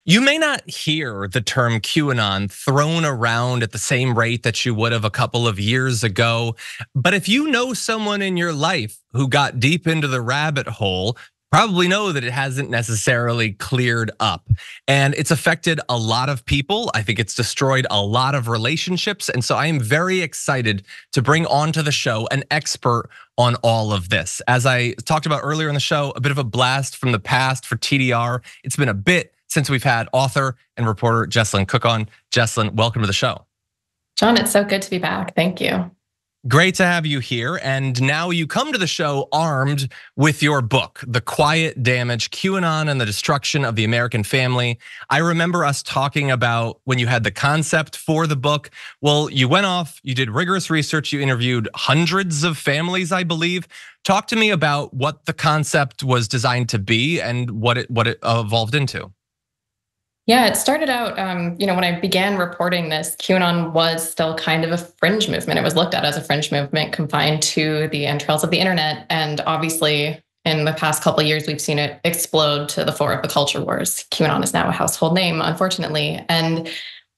You may not hear the term QAnon thrown around at the same rate that you would have a couple of years ago. But if you know someone in your life who got deep into the rabbit hole, probably know that it hasn't necessarily cleared up. And it's affected a lot of people. I think it's destroyed a lot of relationships. And so I am very excited to bring onto the show an expert on all of this. As I talked about earlier in the show, a bit of a blast from the past for TDR. It's been a bit since we've had author and reporter Jesselyn Cook on. Jesselyn, welcome to the show. John, it's so good to be back. Thank you. Great to have you here. And now you come to the show armed with your book, The Quiet Damage, QAnon and the Destruction of the American Family. I remember us talking about when you had the concept for the book. Well, you went off, you did rigorous research, you interviewed hundreds of families, I believe. Talk to me about what the concept was designed to be and what it evolved into. Yeah, it started out, when I began reporting this, QAnon was still kind of a fringe movement. It was looked at as a fringe movement confined to the entrails of the internet. And obviously, in the past couple of years, we've seen it explode to the fore of the culture wars. QAnon is now a household name, unfortunately. And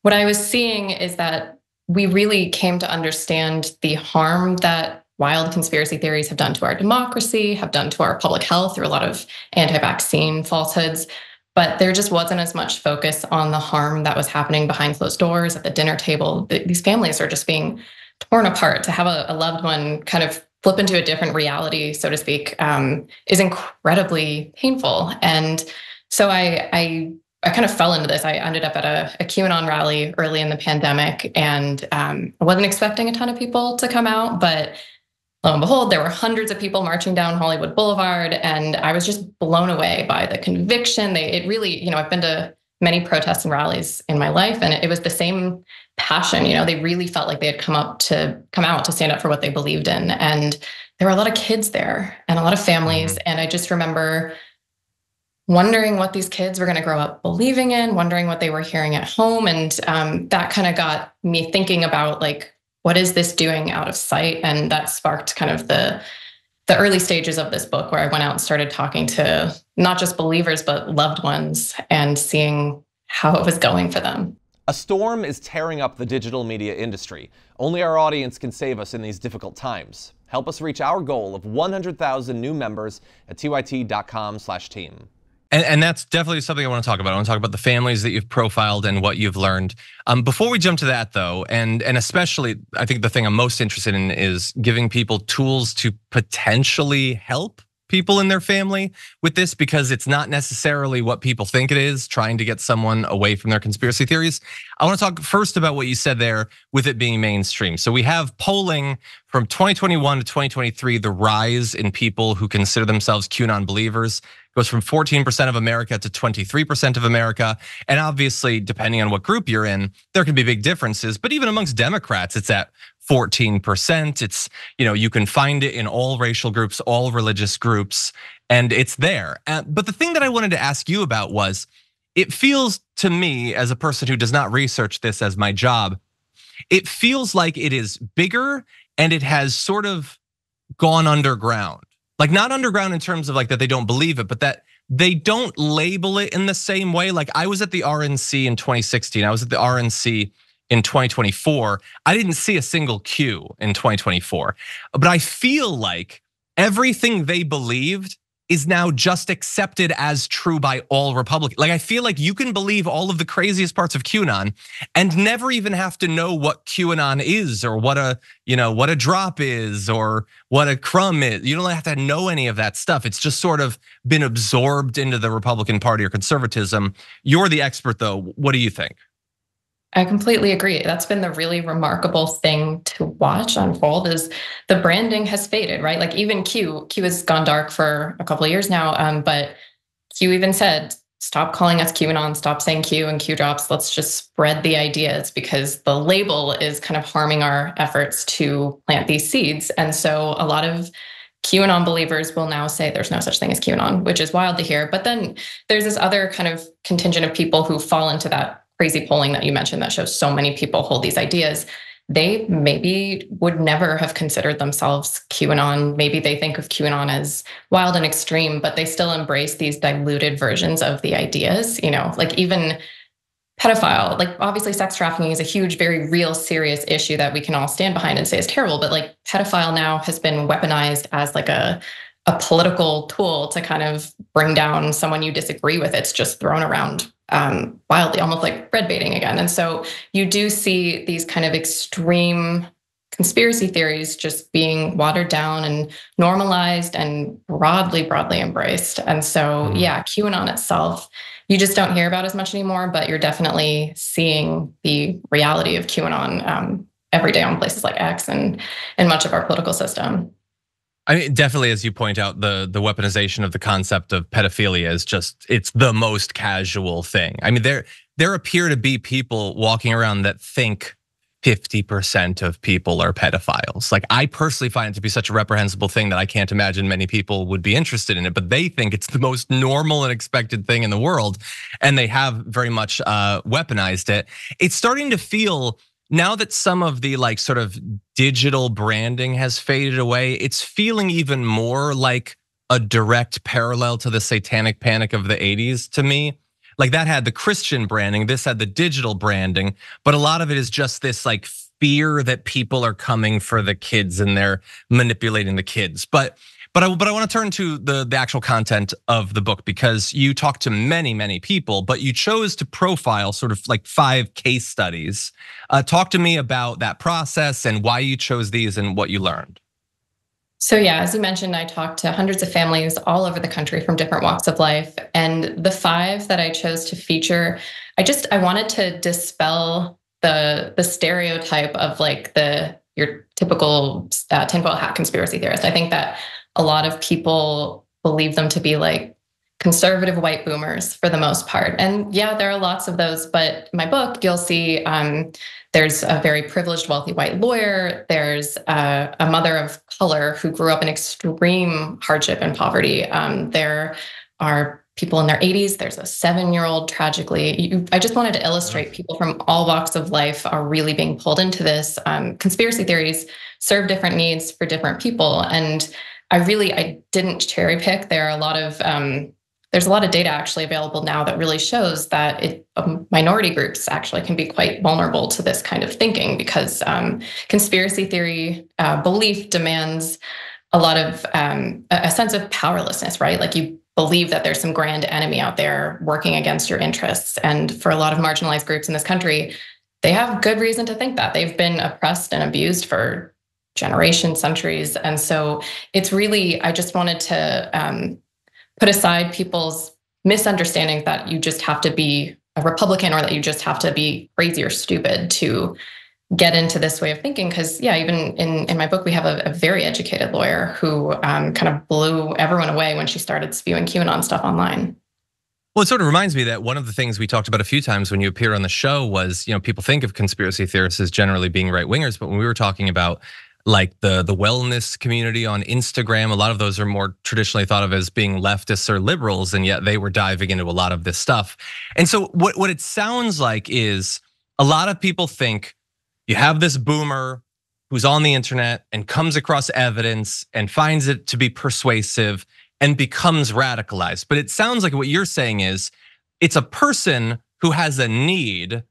what I was seeing is that we really came to understand the harm that wild conspiracy theories have done to our democracy, have done to our public health through a lot of anti-vaccine falsehoods. But there just wasn't as much focus on the harm that was happening behind closed doors at the dinner table. These families are just being torn apart. To have a loved one kind of flip into a different reality, so to speak, is incredibly painful. And so I kind of fell into this. I ended up at a QAnon rally early in the pandemic, and I wasn't expecting a ton of people to come out, but lo and behold, there were hundreds of people marching down Hollywood Boulevard, and I was just blown away by the conviction. It really, I've been to many protests and rallies in my life, and it was the same passion. They really felt like they had come out to stand up for what they believed in. And there were a lot of kids there and a lot of families. And I just remember wondering what these kids were going to grow up believing in, wondering what they were hearing at home. And that kind of got me thinking about, like, what is this doing out of sight? And that sparked kind of the early stages of this book, where I went out and started talking to not just believers, but loved ones, and seeing how it was going for them. A storm is tearing up the digital media industry. Only our audience can save us in these difficult times. Help us reach our goal of 100,000 new members at tyt.com/team. And that's definitely something I want to talk about. I want to talk about the families that you've profiled and what you've learned. Before we jump to that, though, and especially, I think the thing I'm most interested in is giving people tools to potentially help people in their family with this, because it's not necessarily what people think it is, trying to get someone away from their conspiracy theories. I want to talk first about what you said there with it being mainstream. So we have polling from 2021 to 2023, the rise in people who consider themselves QAnon believers goes from 14% of America to 23% of America. And obviously, depending on what group you're in, there can be big differences. But even amongst Democrats, it's at 14%. It's, you can find it in all racial groups, all religious groups, and it's there. But the thing that I wanted to ask you about was, it feels to me, as a person who does not research this as my job, it feels like it is bigger and it has sort of gone underground. Like, not underground in terms of like that they don't believe it, but that they don't label it in the same way. Like, I was at the RNC in 2016. I was at the RNC in 2024. I didn't see a single Q in 2024. But I feel like everything they believed is now just accepted as true by all Republicans. Like, I feel like you can believe all of the craziest parts of QAnon and never even have to know what QAnon is, or what a drop is, or what a crumb is. You don't have to know any of that stuff. It's just sort of been absorbed into the Republican Party or conservatism. You're the expert, though. What do you think? I completely agree. That's been the really remarkable thing to watch unfold, is the branding has faded, right? Like, even Q has gone dark for a couple of years now, but Q even said, stop calling us QAnon, stop saying Q and Q drops. Let's just spread the ideas, because the label is kind of harming our efforts to plant these seeds. And so a lot of QAnon believers will now say there's no such thing as QAnon, which is wild to hear. But then there's this other kind of contingent of people who fall into that crazy polling that you mentioned that shows so many people hold these ideas. they maybe would never have considered themselves QAnon. Maybe they think of QAnon as wild and extreme, but they still embrace these diluted versions of the ideas, like even pedophile, like obviously sex trafficking is a huge, very real, serious issue that we can all stand behind and say is terrible. But like pedophile now has been weaponized as like a political tool to kind of bring down someone you disagree with. It's just thrown around wildly, almost like red baiting again. And so you do see these kind of extreme conspiracy theories just being watered down and normalized and broadly embraced. And so, yeah, QAnon itself, you just don't hear about as much anymore, but you're definitely seeing the reality of QAnon every day on places like X and much of our political system. I mean, definitely, as you point out, the weaponization of the concept of pedophilia is just, it's the most casual thing. I mean, there appear to be people walking around that think 50% of people are pedophiles. Like, I personally find it to be such a reprehensible thing that I can't imagine many people would be interested in it, but they think it's the most normal and expected thing in the world. And they have very much weaponized it. It's starting to feel, now that some of the like sort of digital branding has faded away, it's feeling even more like a direct parallel to the satanic panic of the 80s to me. Like that had the Christian branding, this had the digital branding, but a lot of it is just this like fear that people are coming for the kids and they're manipulating the kids. But I want to turn to the actual content of the book, because you talked to many people, but you chose to profile sort of like 5 case studies. Talk to me about that process and why you chose these and what you learned. So yeah, as you mentioned, I talked to hundreds of families all over the country from different walks of life. And the 5 that I chose to feature, I wanted to dispel the stereotype of like your typical tinfoil hat conspiracy theorist. I think that a lot of people believe them to be like conservative white boomers for the most part. And yeah, there are lots of those, but in my book, you'll see there's a very privileged, wealthy white lawyer. There's a mother of color who grew up in extreme hardship and poverty. There are people in their 80s. There's a 7-year-old tragically. I just wanted to illustrate people from all walks of life are really being pulled into this. Conspiracy theories serve different needs for different people. And I didn't cherry pick. There's a lot of data actually available now that really shows that minority groups actually can be quite vulnerable to this kind of thinking, because conspiracy theory belief demands a lot of a sense of powerlessness, right? Like you believe that there's some grand enemy out there working against your interests. And for a lot of marginalized groups in this country, they have good reason to think that. They've been oppressed and abused for generations, centuries. And so it's really, I just wanted to put aside people's misunderstanding that you just have to be a Republican or that you just have to be crazy or stupid to get into this way of thinking. Because yeah, even in my book, we have a very educated lawyer who kind of blew everyone away when she started spewing QAnon stuff online. Well, it sort of reminds me that one of the things we talked about a few times when you appear on the show was, people think of conspiracy theorists as generally being right wingers, but when we were talking about like the wellness community on Instagram, a lot of those are more traditionally thought of as being leftists or liberals, and yet they were diving into a lot of this stuff. And so what it sounds like is a lot of people think you have this boomer who's on the internet and comes across evidence and finds it to be persuasive and becomes radicalized. But it sounds like what you're saying is it's a person who has a need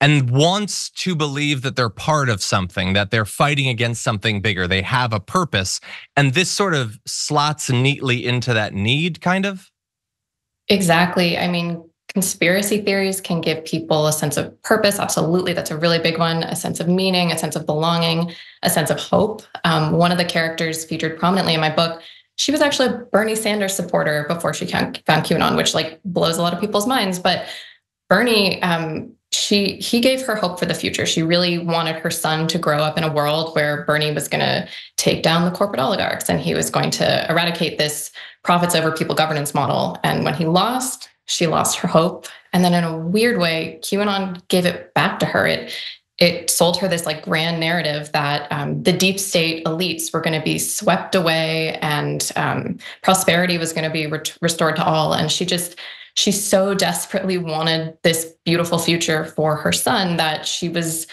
and wants to believe that they're part of something, that they're fighting against something bigger. They have a purpose. And this sort of slots neatly into that need, kind of? Exactly. I mean, conspiracy theories can give people a sense of purpose. Absolutely. That's a really big one. A sense of meaning, a sense of belonging, a sense of hope. One of the characters featured prominently in my book, she was actually a Bernie Sanders supporter before she found QAnon, which like blows a lot of people's minds. But Bernie, he gave her hope for the future. She really wanted her son to grow up in a world where Bernie was going to take down the corporate oligarchs and he was going to eradicate this profits over people governance model. And when he lost, she lost her hope. And then in a weird way, QAnon gave it back to her. It sold her this like grand narrative that the deep state elites were going to be swept away and prosperity was going to be restored to all. And she so desperately wanted this beautiful future for her son that she was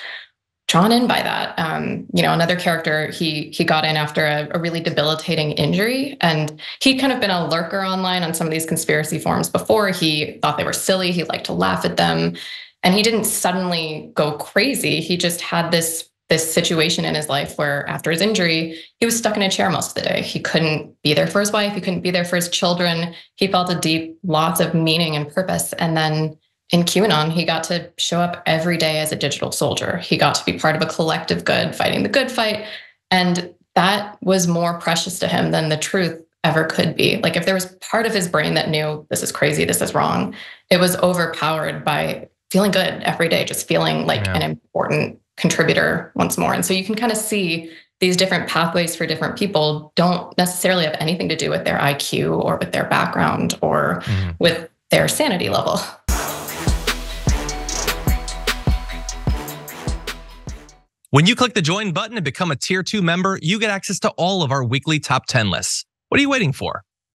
drawn in by that. Another character, he got in after a really debilitating injury, and he'd kind of been a lurker online on some of these conspiracy forums before. He thought they were silly. He liked to laugh at them, and he didn't suddenly go crazy. He just had this situation in his life where after his injury, he was stuck in a chair most of the day. He couldn't be there for his wife. He couldn't be there for his children. He felt a deep loss of meaning and purpose. And then in QAnon, he got to show up every day as a digital soldier. He got to be part of a collective good, fighting the good fight. And that was more precious to him than the truth ever could be. Like, if there was part of his brain that knew this is crazy, this is wrong, it was overpowered by feeling good every day, just feeling like an important contributor once more. And so you can kind of see these different pathways for different people don't necessarily have anything to do with their IQ or with their background or with their sanity level. When you click the join button and become a tier 2 member, you get access to all of our weekly top 10 lists. What are you waiting for?